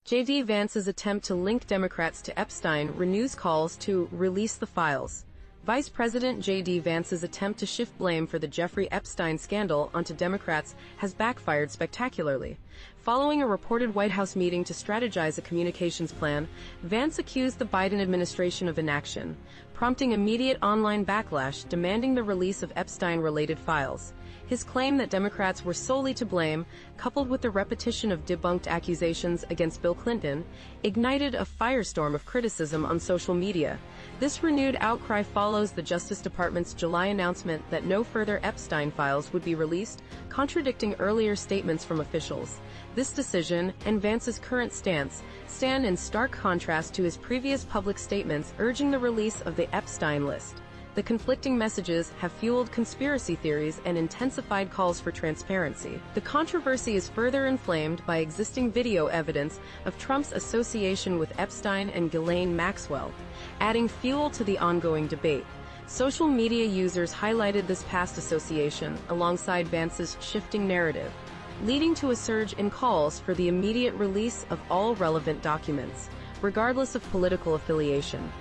J.D. Vance's attempt to link Democrats to Epstein renews calls to release the files. Vice President J.D. Vance's attempt to shift blame for the Jeffrey Epstein scandal onto Democrats has backfired spectacularly. Following a reported White House meeting to strategize a communications plan, Vance accused the Biden administration of inaction, prompting immediate online backlash demanding the release of Epstein-related files. His claim that Democrats were solely to blame, coupled with the repetition of debunked accusations against Bill Clinton, ignited a firestorm of criticism on social media. This renewed outcry follows the Justice Department's July announcement that no further Epstein files would be released, contradicting earlier statements from officials. This decision, and Vance's current stance, stand in stark contrast to his previous public statements urging the release of the Epstein list. The conflicting messages have fueled conspiracy theories and intensified calls for transparency. The controversy is further inflamed by existing video evidence of Trump's association with Epstein and Ghislaine Maxwell, adding fuel to the ongoing debate. Social media users highlighted this past association alongside Vance's shifting narrative, leading to a surge in calls for the immediate release of all relevant documents, regardless of political affiliation.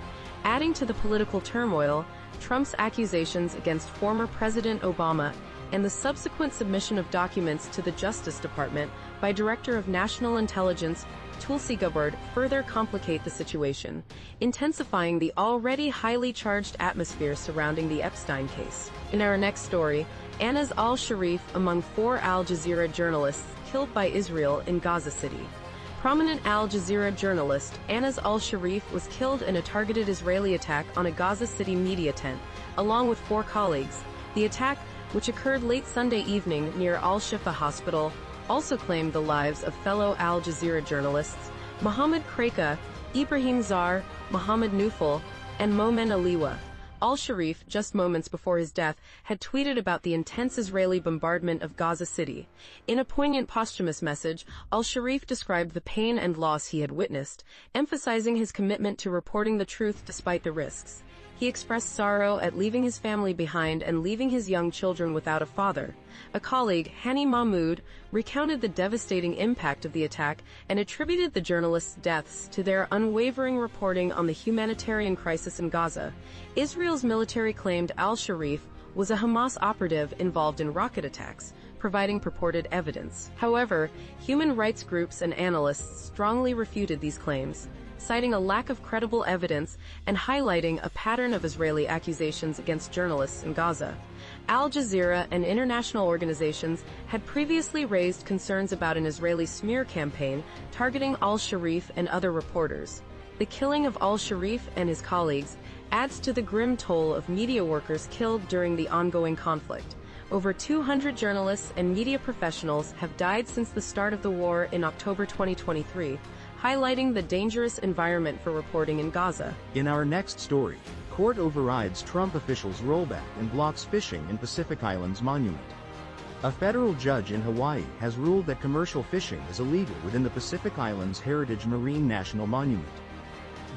Adding to the political turmoil, Trump's accusations against former President Obama and the subsequent submission of documents to the Justice Department by Director of National Intelligence Tulsi Gabbard further complicate the situation, intensifying the already highly charged atmosphere surrounding the Epstein case. In our next story, Anas al-Sharif among 4 Al Jazeera journalists killed by Israel in Gaza City. Prominent Al Jazeera journalist Anas al-Sharif was killed in a targeted Israeli attack on a Gaza City media tent, along with 4 colleagues. The attack, which occurred late Sunday evening near Al-Shifa Hospital, also claimed the lives of fellow Al Jazeera journalists Mohammed Kreka, Ibrahim Zar, Mohammed Nufel, and Momen Aliwa. Al-Sharif, just moments before his death, had tweeted about the intense Israeli bombardment of Gaza City. In a poignant posthumous message, Al-Sharif described the pain and loss he had witnessed, emphasizing his commitment to reporting the truth despite the risks. He expressed sorrow at leaving his family behind and leaving his young children without a father. A colleague, Hani Mahmoud, recounted the devastating impact of the attack and attributed the journalists' deaths to their unwavering reporting on the humanitarian crisis in Gaza. Israel's military claimed al-Sharif was a Hamas operative involved in rocket attacks, providing purported evidence. However, human rights groups and analysts strongly refuted these claims, citing a lack of credible evidence and highlighting a pattern of Israeli accusations against journalists in Gaza. Al Jazeera and international organizations had previously raised concerns about an Israeli smear campaign targeting al-Sharif and other reporters. The killing of al-Sharif and his colleagues adds to the grim toll of media workers killed during the ongoing conflict. Over 200 journalists and media professionals have died since the start of the war in October 2023, highlighting the dangerous environment for reporting in Gaza. In our next story, court overrides Trump officials' rollback and blocks fishing in Pacific Islands monument. A federal judge in Hawaii has ruled that commercial fishing is illegal within the Pacific Islands Heritage Marine National Monument.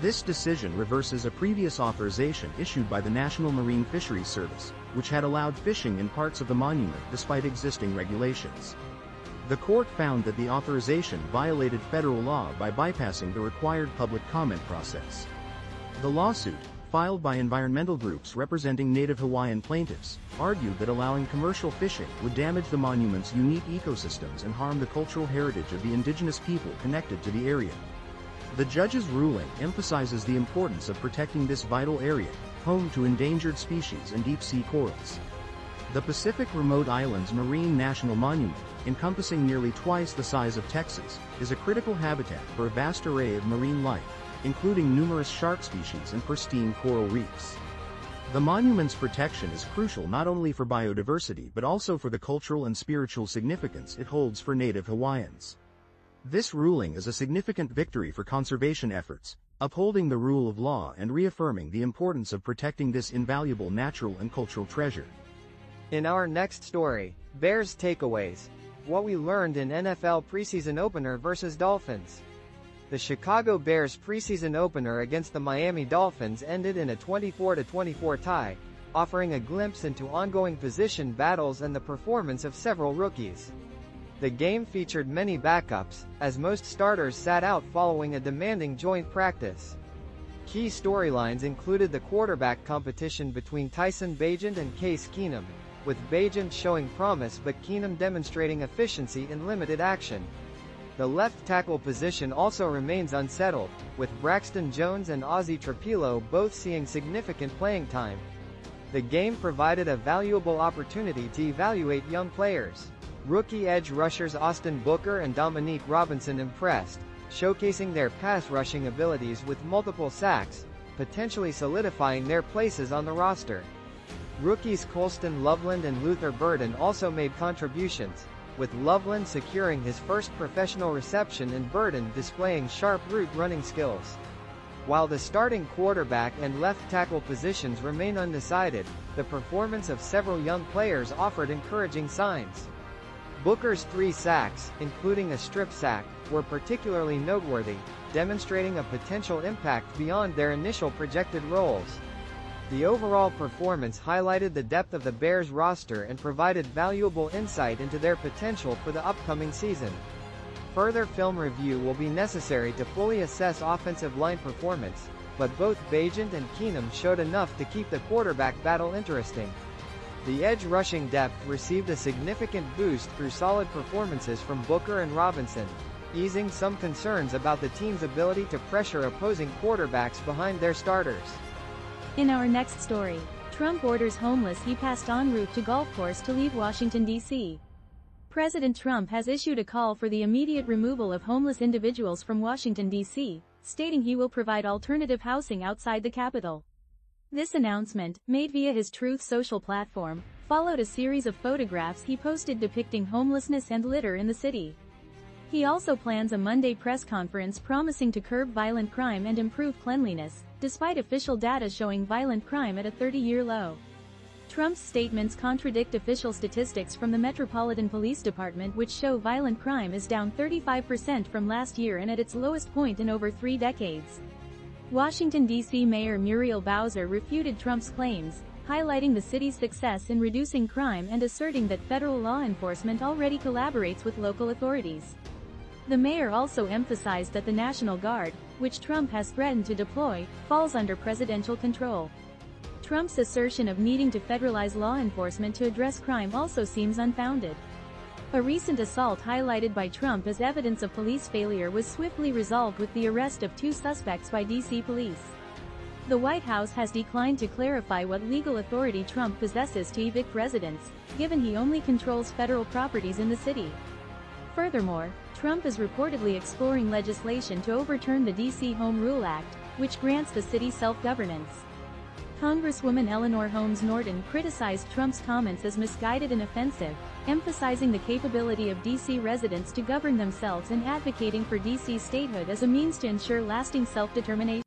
This decision reverses a previous authorization issued by the National Marine Fisheries Service, which had allowed fishing in parts of the monument despite existing regulations. The court found that the authorization violated federal law by bypassing the required public comment process. The lawsuit, filed by environmental groups representing Native Hawaiian plaintiffs, argued that allowing commercial fishing would damage the monument's unique ecosystems and harm the cultural heritage of the indigenous people connected to the area. The judge's ruling emphasizes the importance of protecting this vital area, home to endangered species and deep-sea corals. The Pacific Remote Islands Marine National Monument, encompassing nearly twice the size of Texas, is a critical habitat for a vast array of marine life, including numerous shark species and pristine coral reefs. The monument's protection is crucial not only for biodiversity but also for the cultural and spiritual significance it holds for Native Hawaiians. This ruling is a significant victory for conservation efforts, upholding the rule of law and reaffirming the importance of protecting this invaluable natural and cultural treasure. In our next story, Bears takeaways. What we learned in NFL preseason opener versus Dolphins. The Chicago Bears preseason opener against the Miami Dolphins ended in a 24-24 tie, offering a glimpse into ongoing position battles and the performance of several rookies. The game featured many backups, as most starters sat out following a demanding joint practice. Key storylines included the quarterback competition between Tyson Bagent and Case Keenum, with Bagent showing promise but Keenum demonstrating efficiency in limited action. The left tackle position also remains unsettled, with Braxton Jones and Ozzie Trapilo both seeing significant playing time. The game provided a valuable opportunity to evaluate young players. Rookie edge rushers Austin Booker and Dominique Robinson impressed, showcasing their pass rushing abilities with multiple sacks, potentially solidifying their places on the roster. Rookies Colston Loveland and Luther Burden also made contributions, with Loveland securing his first professional reception and Burden displaying sharp route running skills. While the starting quarterback and left tackle positions remain undecided, the performance of several young players offered encouraging signs. Booker's 3 sacks, including a strip sack, were particularly noteworthy, demonstrating a potential impact beyond their initial projected roles. The overall performance highlighted the depth of the Bears roster and provided valuable insight into their potential for the upcoming season. Further film review will be necessary to fully assess offensive line performance, but both Bagent and Keenum showed enough to keep the quarterback battle interesting. The edge rushing depth received a significant boost through solid performances from Booker and Robinson, easing some concerns about the team's ability to pressure opposing quarterbacks behind their starters. In our next story, Trump orders homeless he passed en route to golf course to leave Washington, D.C. President Trump has issued a call for the immediate removal of homeless individuals from Washington, D.C., stating he will provide alternative housing outside the Capitol. This announcement, made via his Truth Social platform, followed a series of photographs he posted depicting homelessness and litter in the city. He also plans a Monday press conference promising to curb violent crime and improve cleanliness, despite official data showing violent crime at a 30-year low. Trump's statements contradict official statistics from the Metropolitan Police Department, which show violent crime is down 35% from last year and at its lowest point in over 3 decades. Washington, D.C. Mayor Muriel Bowser refuted Trump's claims, highlighting the city's success in reducing crime and asserting that federal law enforcement already collaborates with local authorities. The mayor also emphasized that the National Guard, which Trump has threatened to deploy, falls under presidential control. Trump's assertion of needing to federalize law enforcement to address crime also seems unfounded. A recent assault highlighted by Trump as evidence of police failure was swiftly resolved with the arrest of 2 suspects by D.C. police. The White House has declined to clarify what legal authority Trump possesses to evict residents, given he only controls federal properties in the city. Furthermore, Trump is reportedly exploring legislation to overturn the D.C. Home Rule Act, which grants the city self-governance. Congresswoman Eleanor Holmes Norton criticized Trump's comments as misguided and offensive, emphasizing the capability of D.C. residents to govern themselves and advocating for D.C. statehood as a means to ensure lasting self-determination.